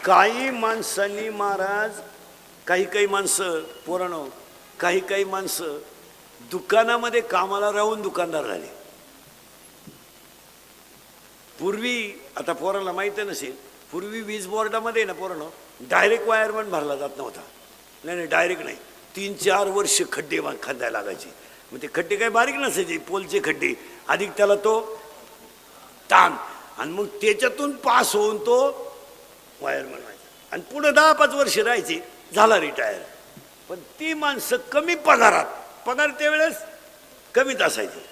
काही माणसांनी महाराज, काही माणसं पोरांनो, काही माणसं दुकानामध्ये कामाला राहून दुकानदार झाले. पूर्वी, आता पोराला माहिती नसेल, पूर्वी वीज बोर्डामध्ये ना पोरांनो डायरेक्ट वायरमन भरला जात नव्हता. नाही डायरेक्ट नाही, 3-4 वर्ष खड्डे खंदायला लागायचे. मग ते खड्डे काही बारीक नसायचे, पोलचे खड्डे, अधिक त्याला तो ताण, आणि मग त्याच्यातून पास होऊन तो वायरमन व्हायचा. आणि पुढे 10-5 वर्ष राहायचे, झाला रिटायर. पण ती माणसं कमी पगारात, पगार त्यावेळेस कमीच असायचे.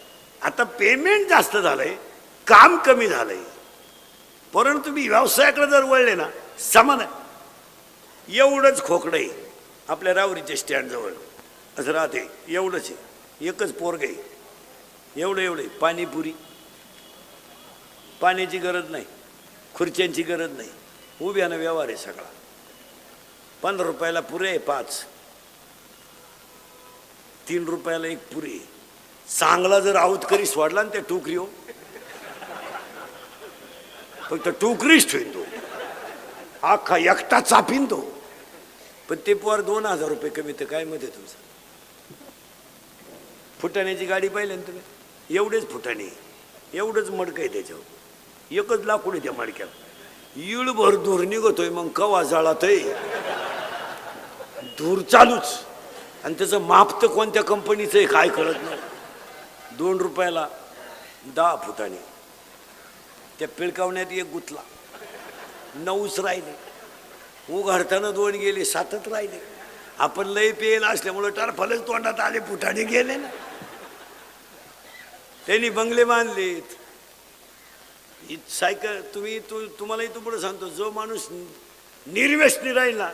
आता पेमेंट जास्त झालंय, काम कमी झालंय, परंतु तुम्ही व्यवसायाकडे जर वळले ना समान आहे. एवढंच खोकडं आहे आपल्या रावरीच्या स्टँडजवळ, असं राहते, एवढंच आहे, एकच पोरग आहे, एवढं पाणीपुरी, पाण्याची गरज नाही, खुर्च्यांची गरज नाही, उभ्यानं व्यवहार आहे सगळा. 15 रुपयाला पुरे आहे 5, 3 रुपयाला एक पुरी. चांगला जर आऊतकरी सोडला ना त्या टोकरी, हो फक्त टोकरीच ठेवीन तो, अख्खा एकटा चापीन तो. पण ते पोर 2000 रुपये कमी, तर काय मत आहे तुमचं? फुटाण्याची गाडी पाहिली ना तुम्ही, एवढेच फुटाणे, एवढंच मडकं आहे त्याच्यावर, एकच लाकूड आहे त्या मडक्यात, इळभर धूर निघतोय, मग कवा जाळातय धूर चालूच. आणि त्याचं माप तर कोणत्या कंपनीचं आहे काय कळत नाही. 2 रुपयाला 10 फुटाणे. त्या पिळकावण्यात एक गुतला, 9च राहिले, उघडताना 2 गेले, 7च राहिले. आपण लय पेल असल्यामुळं टरफलच तोंडात आले, फुटाणे गेले ना. त्यांनी बंगले बांधलेत. ही सायकल तुम्हालाही पुढे सांगतो, जो माणूस निर्व्यसनी राहील ना,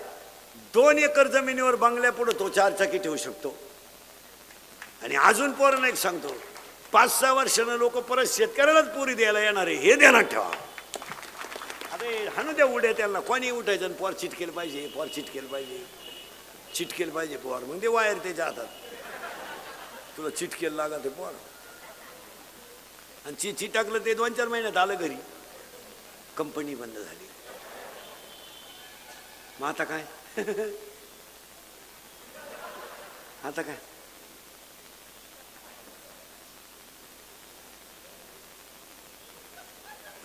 2 एकर जमिनीवर बंगल्या पुढे तो 4 चाकी ठेवू शकतो. आणि अजून पोरांना एक सांगतो, 5-6 वर्षानं लोक परत शेतकऱ्यालाच पोरी द्यायला येणार आहे, हे ध्यानात ठेवा. अरे हाणू द्या उड्या त्यांना, कोणी उठायचं आणि पोर चिटकेल पाहिजे, पोर चिटकेल पाहिजे, चिटकेल पाहिजे पोर, मग ते वायर त्याच्या हातात, तुला चिटकेल लागत आहे पोर. आणि चिटाकलं ते 2-4 महिन्यात आलं घरी, कंपनी बंद झाली. मग आता काय? आता काय?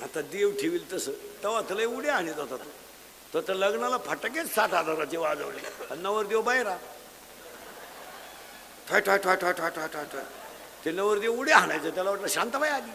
आता देव ठेवील तसं. तेव्हा तर लय उड्या आणत होता तो तर लग्नाला फटाकेच 60,000चे वाजवले, आणि नवरदेव बाहेर ठॉय ठॉय ठॉय ठॉय ठॉय ठॉय ठॉय. ते नवरदेव उड्या आणायचं, त्याला वाटलं शांताबाई आली.